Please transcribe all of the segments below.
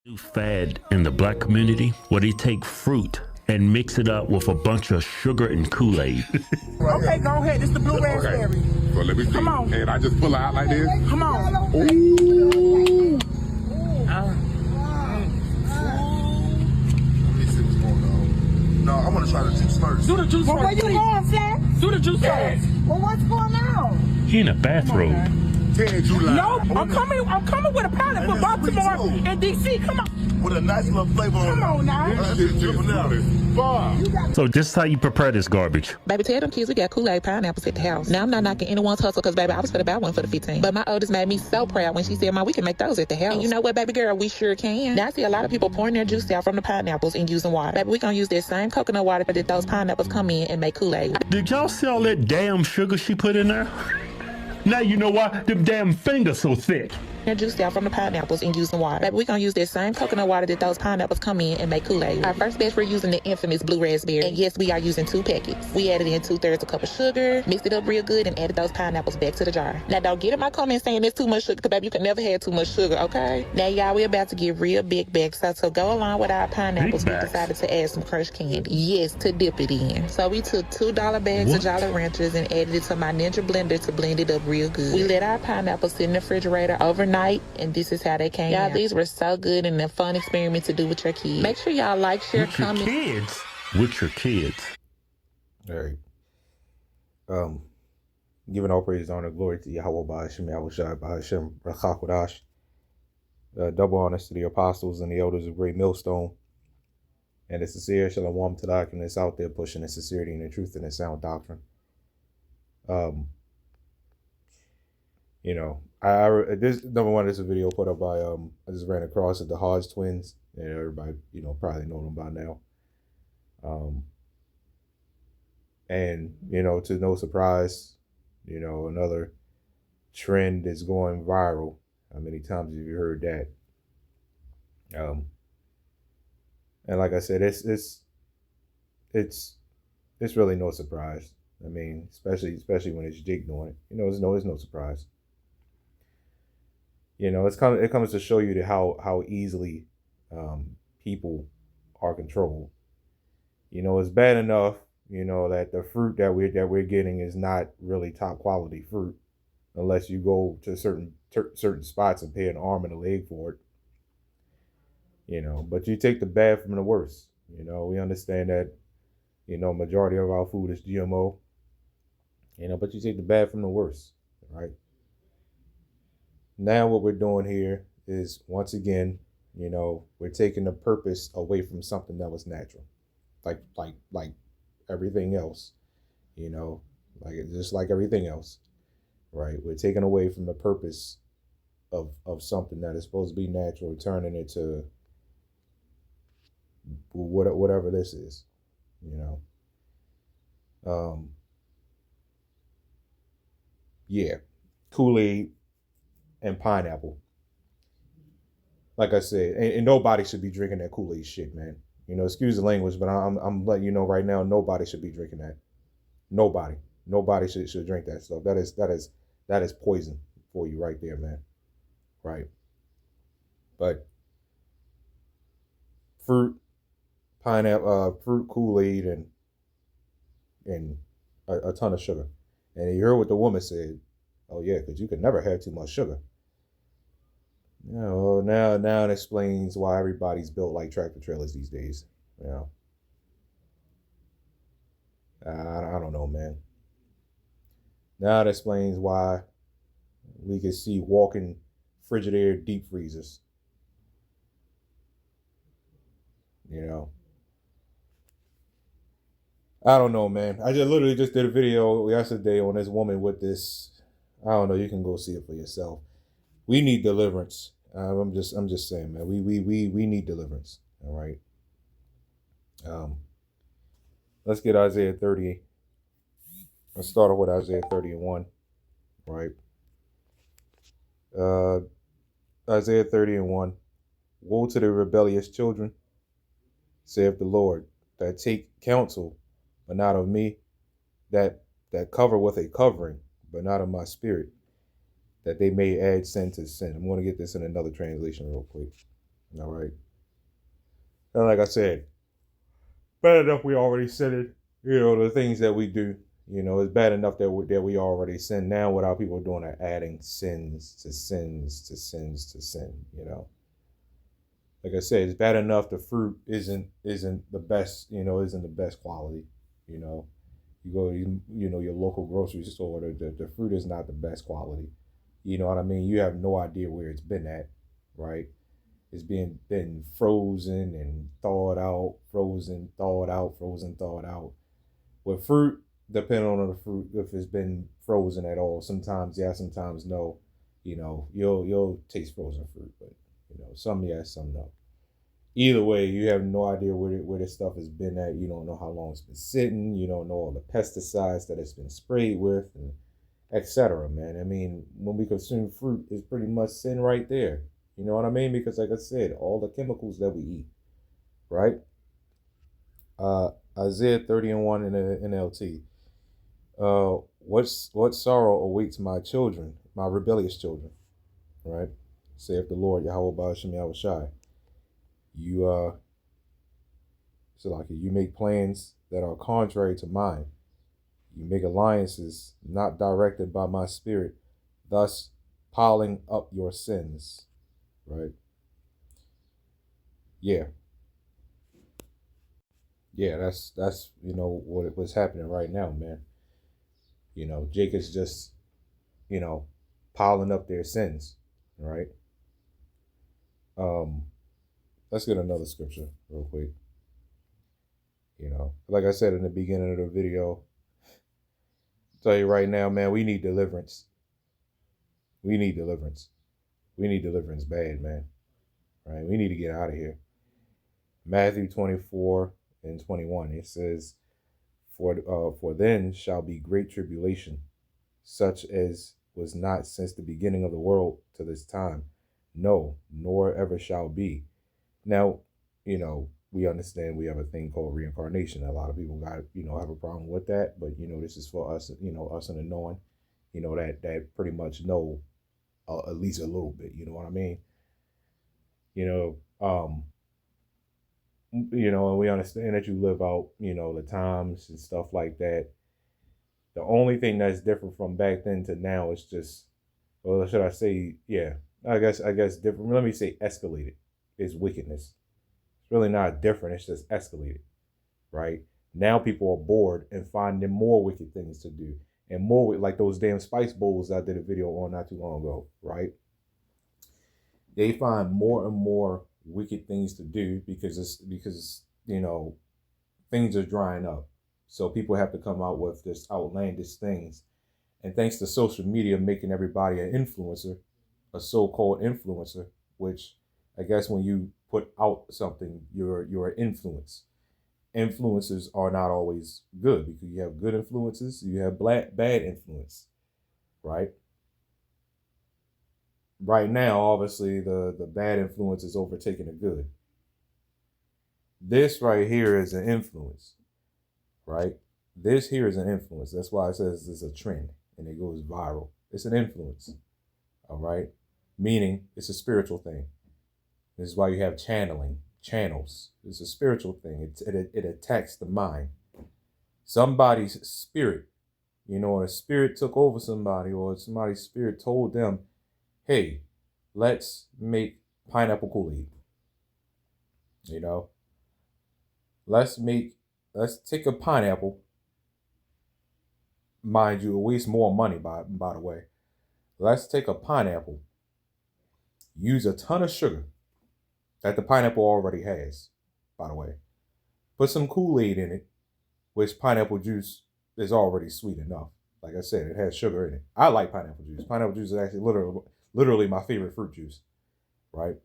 New fad in the black community where they take fruit and mix it up with a bunch of sugar and Kool-Aid. Okay, go ahead. This is the blue raspberry. Okay. So let me see. Come on. And I just pull out like this. Come on. Ooh. Let me see what's going on. No, I want to try the juice first. Do the juice Well, first. where you going, Flat? Do the juice first. Well, what's going on? He in a bathrobe. 10 July. No, I'm coming with a pilot for And it's Baltimore sweet, too. and DC. Come on. With a nice little flavor on it. Come on now. That shit dripping out. So this is how you prepare this garbage. Baby, tell them kids we got Kool-Aid pineapples at the house. Now, I'm not knocking anyone's hustle because, baby, I was going to buy one for the 15. But my oldest made me so proud when she said, "Ma, we can make those at the house." And you know what, baby girl? We sure can. Now, I see a lot of people pouring their juice out from the pineapples and using water. Baby, we going to use that same coconut water that those pineapples come in and make Kool-Aid. Did y'all see all that damn sugar she put in there? Now you know why them damn fingers so thick. Their juice out from the pineapples and using water. Baby, we gonna use that same coconut water that those pineapples come in and make Kool-Aid. Our first batch, we're using the infamous blue raspberry. And yes, we are using 2 packets. We added in 2/3 a cup of sugar, mixed it up real good, and added those pineapples back to the jar. Now, don't get in my comments saying it's too much sugar, because baby, you can never have too much sugar, okay? Now, y'all, we're about to get real big bags. So go along with our pineapples, we decided to add some crushed candy. Yes, to dip it in. So we took $2 bags of Jolly Ranchers and added it to my Ninja blender to blend it up real good. We let our pineapples sit in the refrigerator overnight, and this is how they came out. These were so good and a fun experiment to do with your kids. Make sure y'all like, share, With your comment. kids. With your kids. All right. Giving all praise, honor, glory to YAHAWAH, BAHASHAM, YAHAWASHI, BAHASHAM, BAHAQASHAH. Double honors to the apostles and the elders of Great Millstone. And the sincere shalom to the doctrine that's out there pushing the sincerity and the truth and the sound doctrine. You know, this number one, this is a video put up by I just ran across it, the Hodge twins, and everybody, you know, probably know them by now. And you know, to no surprise, you know, another trend is going viral. How many times have you heard that? And like I said, it's really no surprise. I mean, especially when it's Jake doing it, you know, it's no surprise. You know, it comes to show you how easily people are controlled. You know, it's bad enough, you know, that the fruit that we're getting is not really top quality fruit, unless you go to certain spots and pay an arm and a leg for it. You know, but you take the bad from the worst. You know, we understand that, you know, majority of our food is GMO. You know, but you take the bad from the worst, right? Now what we're doing here is, once again, you know, we're taking the purpose away from something that was natural, like everything else, you know, just like everything else, right? We're taking away from the purpose of something that is supposed to be natural, turning it to whatever this is, you know. Yeah, Kool-Aid and pineapple. Like I said, and nobody should be drinking that Kool-Aid shit, man. You know, excuse the language, but I'm letting you know right now, nobody should be drinking that. Nobody should drink that stuff. That is poison for you right there, man. Right. But fruit, pineapple, fruit, Kool-Aid, and a ton of sugar. And you heard what the woman said. Oh yeah, because you can never have too much sugar. You know, now it explains why everybody's built like tractor trailers these days. You know, I don't know, man. Now it explains why we can see walking Frigidaire deep freezers. You know, I don't know, man. I literally just did a video yesterday on this woman with this. I don't know. You can go see it for yourself. We need deliverance. I'm just saying, man. We need deliverance. All right. Let's get Isaiah 30. Let's start off with Isaiah 30:1. Right. Isaiah 30:1. Woe to the rebellious children, saith the Lord, that take counsel, but not of me, that cover with a covering, but not of my spirit, that they may add sin to sin. I'm going to get this in another translation real quick. All right. And like I said, bad enough we already said it. You know, the things that we do, you know, it's bad enough that we already sin. Now what our people doing are adding sins to sins to sins to sin, you know. Like I said, it's bad enough the fruit isn't the best, you know, isn't the best quality, you know. You go, you know, your local grocery store, the fruit is not the best quality. You know what I mean? You have no idea where it's been at, right? It's been frozen and thawed out, frozen, thawed out, frozen, thawed out. With fruit, depending on the fruit, if it's been frozen at all, sometimes yes, sometimes no. You know, you'll taste frozen fruit, but you know, some yes, some no. Either way, you have no idea where this stuff has been at. You don't know how long it's been sitting. You don't know all the pesticides that it's been sprayed with, and etc. Man, I mean, when we consume fruit, it's pretty much sin right there. You know what I mean? Because like I said, all the chemicals that we eat, right? Isaiah 30:1 in the NLT. What sorrow awaits my children, my rebellious children, right? Saith the Lord, Yahawah, BAHASHAM, YAHAWASHI. So like you make plans that are contrary to mine. You make alliances not directed by my spirit, thus piling up your sins, right? Yeah. Yeah, that's you know what's happening right now, man. You know, Jacob's just, you know, piling up their sins, right? Let's get another scripture real quick. You know, like I said in the beginning of the video, I'll tell you right now, man, we need deliverance. We need deliverance. We need deliverance bad, man. Right? We need to get out of here. Matthew 24:21. It says, For then shall be great tribulation, such as was not since the beginning of the world to this time, no, nor ever shall be. Now, you know, we understand we have a thing called reincarnation. A lot of people got, you know, have a problem with that, but you know, this is for us, you know, us in the knowing, you know, that pretty much know at least a little bit. You know what I mean? You know, and we understand that you live out, you know, the times and stuff like that. The only thing that's different from back then to now is just, well, should I say, yeah, I guess different. Let me say escalated is wickedness. It's really not different. It's just escalated, right? Now people are bored and finding more wicked things to do, and more like those damn spice bowls I did a video on not too long ago, right? They find more and more wicked things to do because you know, things are drying up. So people have to come out with this outlandish things. And thanks to social media making everybody an influencer, a so-called influencer, which I guess when you put out something, you're an influence. Influencers are not always good because you have good influences, you have bad influence, right? Right now, obviously, the bad influence is overtaking the good. This right here is an influence, right? This here is an influence. That's why it says it's a trend and it goes viral. It's an influence, all right? Meaning it's a spiritual thing. This is why you have channels. It's a spiritual thing. It attacks the mind. Somebody's spirit, you know, a spirit took over somebody, or somebody's spirit told them, hey, let's make pineapple Kool-Aid. You know, let's take a pineapple. Mind you, it wastes more money, by the way. Let's take a pineapple, use a ton of sugar that the pineapple already has, by the way. Put some Kool-Aid in it, which pineapple juice is already sweet enough. Like I said, it has sugar in it. I like pineapple juice. Pineapple juice is actually literally my favorite fruit juice, right?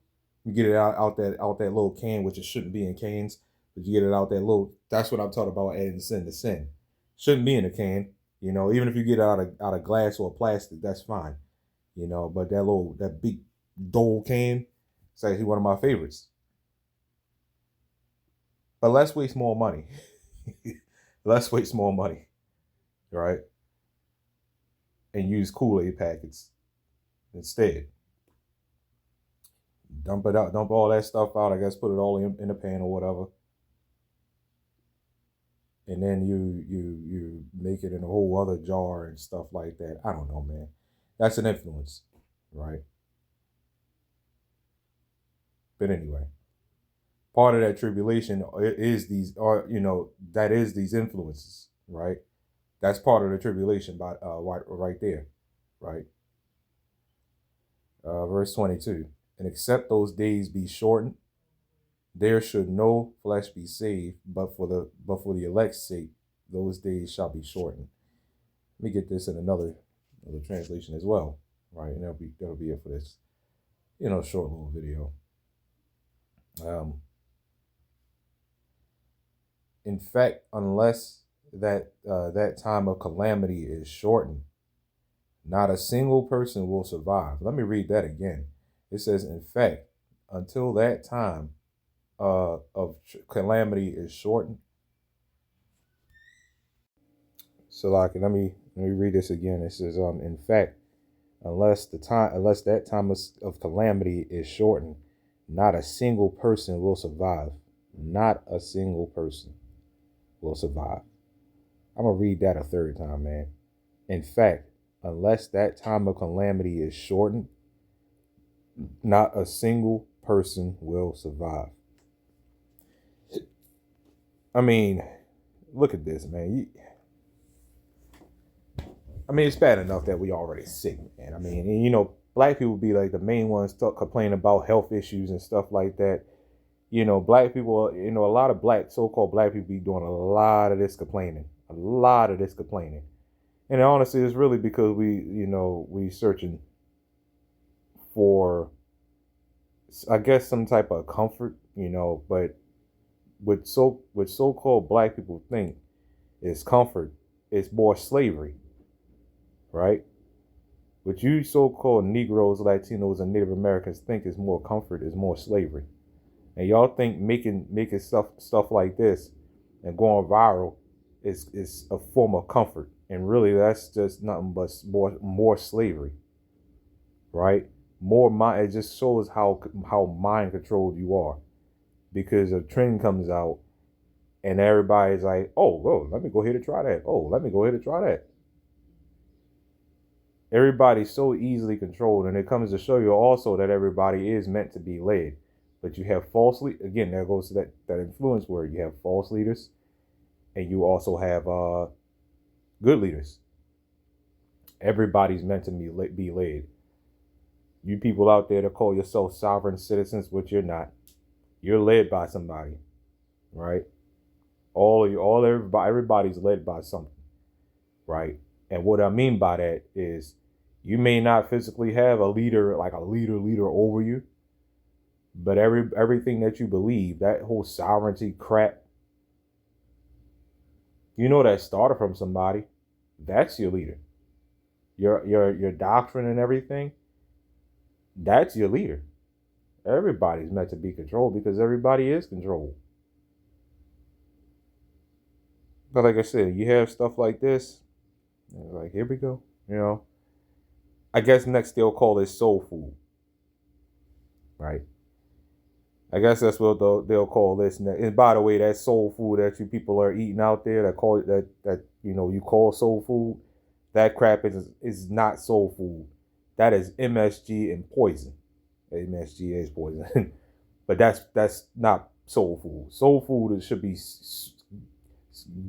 You get it out that little can, which it shouldn't be in cans, but you get it out that little. That's what I'm talking about, adding sin to sin. Shouldn't be in a can, you know. Even if you get it out of glass or plastic, that's fine, you know. But that big Dole can, it's actually one of my favorites. But let's waste more money. Let's waste more money, right? And use Kool-Aid packets instead. dump it out, dump all that stuff out. I guess put it all in the pan or whatever. And then you make it in a whole other jar and stuff like that. I don't know, man. That's an influence, right? But anyway, part of that tribulation is these, that is these influences, right? That's part of the tribulation, right there, right? Verse 22. And except those days be shortened, there should no flesh be saved, but for the elect's sake, those days shall be shortened. Let me get this in another translation as well, right? And that'll be it for this, short little video. In fact, unless that time of calamity is shortened, not a single person will survive. Let me read that again. It says, in fact, until that time of calamity is shortened. So let me read this again. It says, in fact, unless that time of calamity is shortened, not a single person will survive. Not a single person will survive. I'm going to read that a third time, man. In fact, unless that time of calamity is shortened, not a single person will survive. I mean, look at this, man. It's bad enough that we already sick, man. Black people be like the main ones complaining about health issues and stuff like that. Black people, a lot of so-called black people be doing a lot of this complaining. And honestly, it's really because we searching for, I guess, some type of comfort, but what so-called black people think is comfort is more slavery, right? What you so-called Negroes, Latinos, and Native Americans think is more comfort is more slavery. And y'all think making stuff like this and going viral is a form of comfort. And really, that's just nothing but more slavery, right? It just shows how mind controlled you are, because a trend comes out and everybody's like, oh, whoa, let me go ahead and try that. Oh, let me go ahead and try that. Everybody's so easily controlled, and it comes to show you also that everybody is meant to be led. But you have again, there goes to that influence where you have false leaders, and you also have good leaders. Everybody's meant to be led. You people out there that call yourself sovereign citizens, which you're not. You're led by somebody, right? Everybody's led by something, right? And what I mean by that is you may not physically have a leader, like a leader over you, but everything that you believe, that whole sovereignty crap, that started from somebody. That's your leader. Your doctrine and everything, that's your leader. Everybody's meant to be controlled because everybody is controlled. But like I said, you have stuff like this, and it's like, here we go. I guess next they'll call this soul food, right? I guess that's what they'll call this. And by the way, that soul food that you people are eating out there, that you call soul food, that crap is not soul food. That is MSG and poison. MSG is poison, but that's not soul food. Soul food should be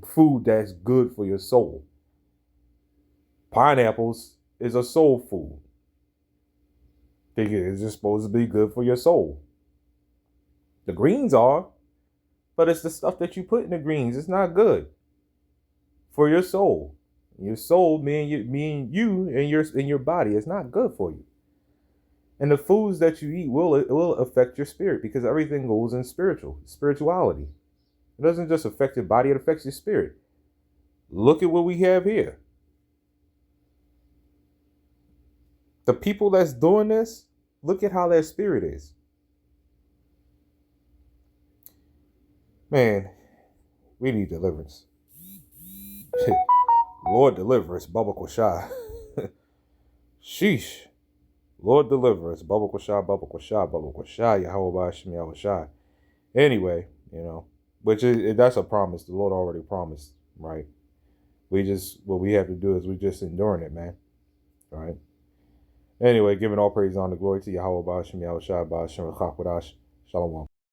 food that's good for your soul. Pineapples is a soul food. It's just supposed to be good for your soul. The greens are, but it's the stuff that you put in the greens. It's not good for your soul. Your soul, meaning you and your body, is not good for you. And the foods that you eat will affect your spirit, because everything goes in spirituality. It doesn't just affect your body; it affects your spirit. Look at what we have here. The people that's doing this, look at how their spirit is. Man, we need deliverance. Lord, deliver us, BABAQASHAH. Sheesh. Lord deliver us. BABAQASHAH, BABAQASHAH, BABAQASHAH, YAHAWASHI, YAHAWASHI. Anyway, you know, which is, that's a promise. The Lord already promised, right? What we have to do is we just enduring it, man. Right? Anyway, giving all praise, honor, glory to Yahweh, BAHASHAM, YAHWASHI, BAHASHAM, Shalom.